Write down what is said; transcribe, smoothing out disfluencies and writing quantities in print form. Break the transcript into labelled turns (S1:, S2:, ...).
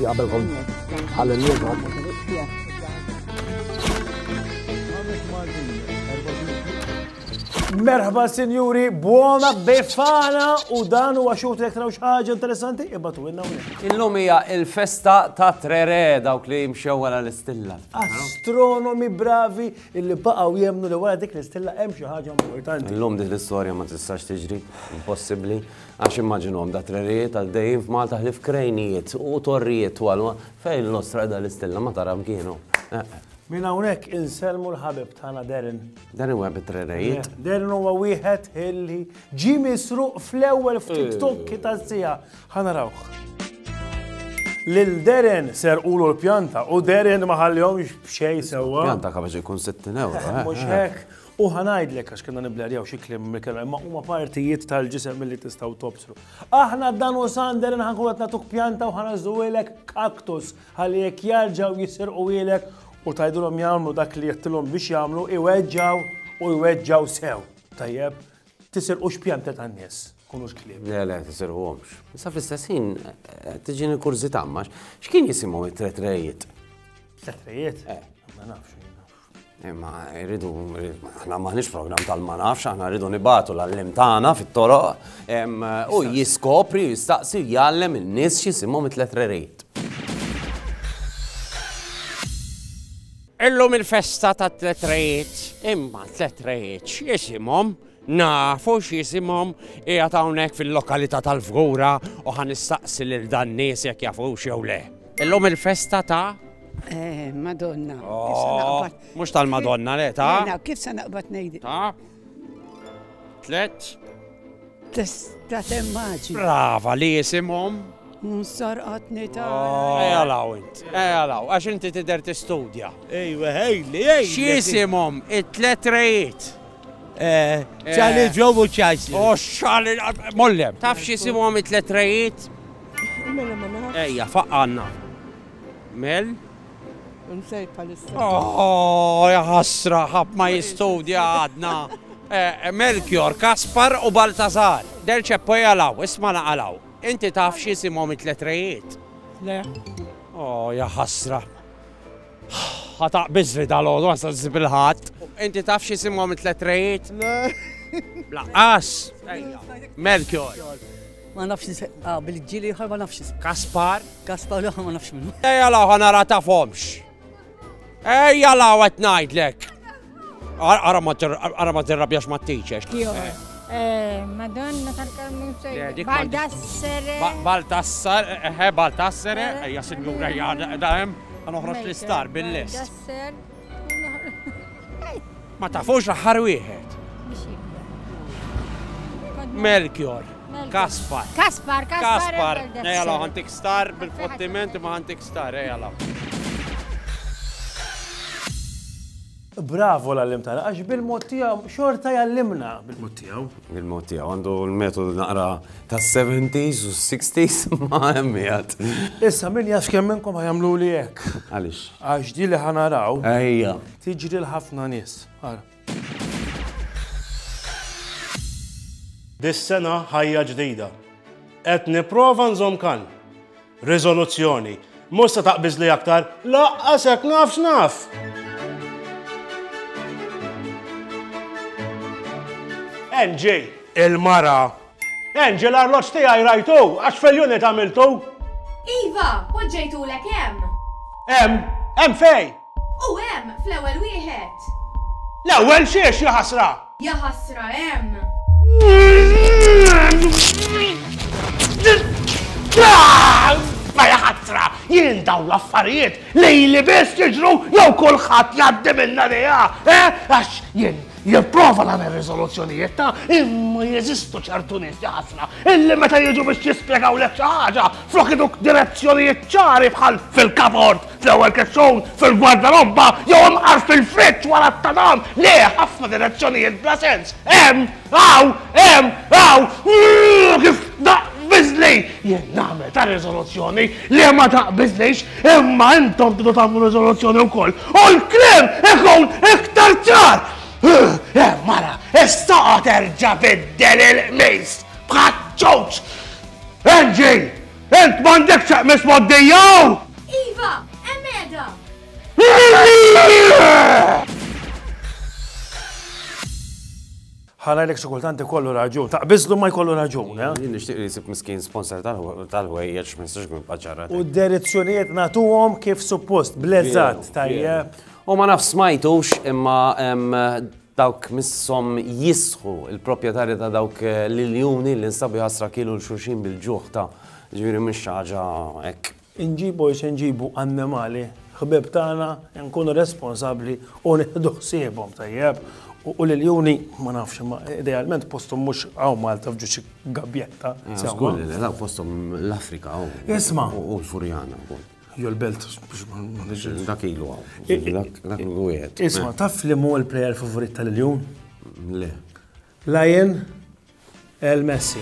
S1: qabelhom ħallinniet.
S2: Merħba sinjuri, buona befana u dan huwa xut jekk traw xi ħaġa interessanti ibatu lna hawnhekk.
S3: Illum hija l-festa ta' Trere dawk li jimxew wara l-istilla.
S2: Astronomi bravi illi baqgħu jemnu li wara dik l-istilla hemm xi ħaġa importanti.
S3: Illum dik l-istorja ma tistax tiġri, impossibbli, għax immaġinhom da Trerijiet għaddejjin f'Malta ħlif krejnijiet u torrijiet twal fejn l-ostra dal-istilla ma taram kienu.
S2: Min hawnhekk inselmu l-ħabib tagħna Derin.
S3: Dan huwa bit-Trerijiet.
S2: Derin huwa wieħed illi ġi misruq fl-ewwel ftit tokki tas-sija. Ħanarawh. Lil Derin serqulu l-pjanta u Derin ma ħallihomx b'xejn sewwa.
S3: Pjanta kapaċi jkun 60 euro.
S2: Mhux hekk. U ħanajdlek għax kienna niblerjaw xi kliem mill-kelma, imma huma partijiet tal-ġisem milli tistgħu tobsru. Aħna dan u Derin ħankunu qed nagħtuk pjanta u ħanażżuwilek kaktus ħalli jekk jarġgħu jisirqulek u tajdulhom jagħmlu dak li jettilhom biex jagħmlu iweġġaw sew. Tajjeb, tisirqux pjanta tan-nies, kunux kliem.
S3: Le, tisirquhomx. Issa fl-istess ħin tiġini kurzità ma x'kien jisimhom it-Trerijiet?
S2: Trerijiet? Ma nafx.
S3: Ma jridu, aħna maħniex program tal-ma nafx, aħna rridu nibatu l-allim tagħna fit-toroq u jiskopri, jistaqsi, jgħallem in-nies x'isimhom it-Trerijiet.
S4: Illum il-festa ta' Trerijiet, imma Trerijiet x'jisimhom? Nafu x'jisimhom qiegħed hawnhekk fil-lokalità tal-Fgura u ħanistaqsi lil dan nies jekk jafux jew le. Illum il-festa ta'
S5: Madonna.
S4: Mhux tal-Madonna le ta'
S5: Kif se naqbad ngħidi?
S4: ta' tlet.
S5: Tista' immaġini.
S4: Brava li jisimhom.
S5: Sarqatni ta'
S4: Ejalaw int, għax inti tidher tistudja.
S6: Ejwa, ejli.
S4: X'jisimhom it-tlet Trerijiet?
S6: ċali ġobu ċajsi.
S4: Xali, mollem. Taf x'jisimhom it-tlet Trerijiet?
S5: Mela ma nafx.
S4: Ejja, faqqanna. Mel?
S5: Nsej palissa.
S4: Ja ħasra, ħab ma jistudja għadna. Melchior, Kaspar u Baltazar. Derċeppo jalaw, isma naqalaw. Inti taf x'isimhom it-tlet Trerijiet?
S5: Le.
S4: Ja ħasra. Ħataq biżri dal-għodu, għasa zibilħat. Inti taf x'isimhom it-tlet Trerijiet?
S5: Le.
S4: Laqqas. Melchior.
S5: Ma nafx bil-ġili ħar ma nafx.
S4: Kaspar.
S5: Kaspar ma nafx minnu.
S4: Law ħanara tafhomx. Law qed ngħidlek. Ara ma tirrabjax ma t-teachers.
S7: Madonna tal-Karmu
S4: Baltassere. Baltassere, ejja sinjura jgħadem, għanoħroġ l-istar bil-list. Ma tafux raħħar wieħed. Melchior, Kaspar. Kaspar. Ejjalaw ħantik star bil-fottiment ma ħantik star, ejjalaw.
S2: Bravo l-allim tagħna, għax bil-mod tiegħu xorta jallimna bil-mod tiegħu.
S3: Bil-mod tiegħu għandu l-metodu naqra tas-70s u 60s ma hemm jgħid.
S2: Issa min jaf kemm minnkom ħajamlu li hekk.
S3: Għaliex?
S2: Għax di li ħanaraw.
S3: Ejja.
S2: Tiġri l-ħafna nies.
S6: Dis-sena ħajja ġdida. Qed nipprova nżomm kan. Riżoluzzjoni. Mhux se taqbiż li aktar, laqqas hekk nafx naf. Enġi, il-mara. Enġi, l-arloġġ tiegħi rajtu, għax fil-unit għamiltu?
S7: Iva, poġġejtulek hemm.
S6: Hemm fej?
S7: U hemm fl-ewwel wieħed.
S6: L-ewwel xiex ja ħasra?
S7: Ja ħasra hemm.
S6: Ma ja ħasra, jien daw l-affarijiet li biss jiġru jew kulħadd jgħaddi minna dejja, għax jien jipprova nagħmel riżoluzzjonijiet ta' imma jeżistu ċertu nies ħasra illi meta jiġu biex jispjegawlek xi ħaġa flok iduk direzzjonijiet ċari bħal fil-kabord, fl-ewwel kexxun, fil-gwardarobba jew imqar fil-friġġ wara t-tadam. Le ħafna direzzjonijiet bla sens. Hemm, kif daqbiżli jien nagħmel ta' riżoluzzjoni li ma taqbiżlix imma intom tidu tagħmlu riżoluzzjoni wkoll. U l-kliem ikun iktar ċar. Mara, issa terġa' biddel il-qmis bħaċ-ċowċ. Enġi, Ent m'għandek xaqmes moddijaw!
S7: Iva, emmeda!
S2: ħanajlek xikultanti kollu raġun, taqbizlu ma jkollu raġun, eh?
S3: Jien nixtieq li jsib miskin sponsor tal-ħwejjeġ ma jistax kun paċċarat.
S2: U d-direzzjonijiet natuhom kif suppost, blezzat, tajjeb.
S3: U ma naf smajtux imma dawk missom jisħu il-proprjetarji ta' dawk l-iljuni li nstabu jasra kilu l-xurxin bil-ġuħ ta' ġviri mhix ħaġa hekk.
S2: Inġibu nġibu annimali, ħbib tagħna nkunu responsabbli u nieħdu ħsiebhom tajjeb. U l-iljuni ma nafx ma idealment postum mhux hawn Malta f'ġu xi gabbjetta.
S3: Żgur li dawk postom l-Afrika
S2: Isma'
S3: u l-Furjana.
S2: Jo l-belt
S3: Dak ilu dak il-gwiet.
S2: Isma' taf li mu l-plejer favorit tal-iljun?
S3: Le.
S2: Lion El Messi.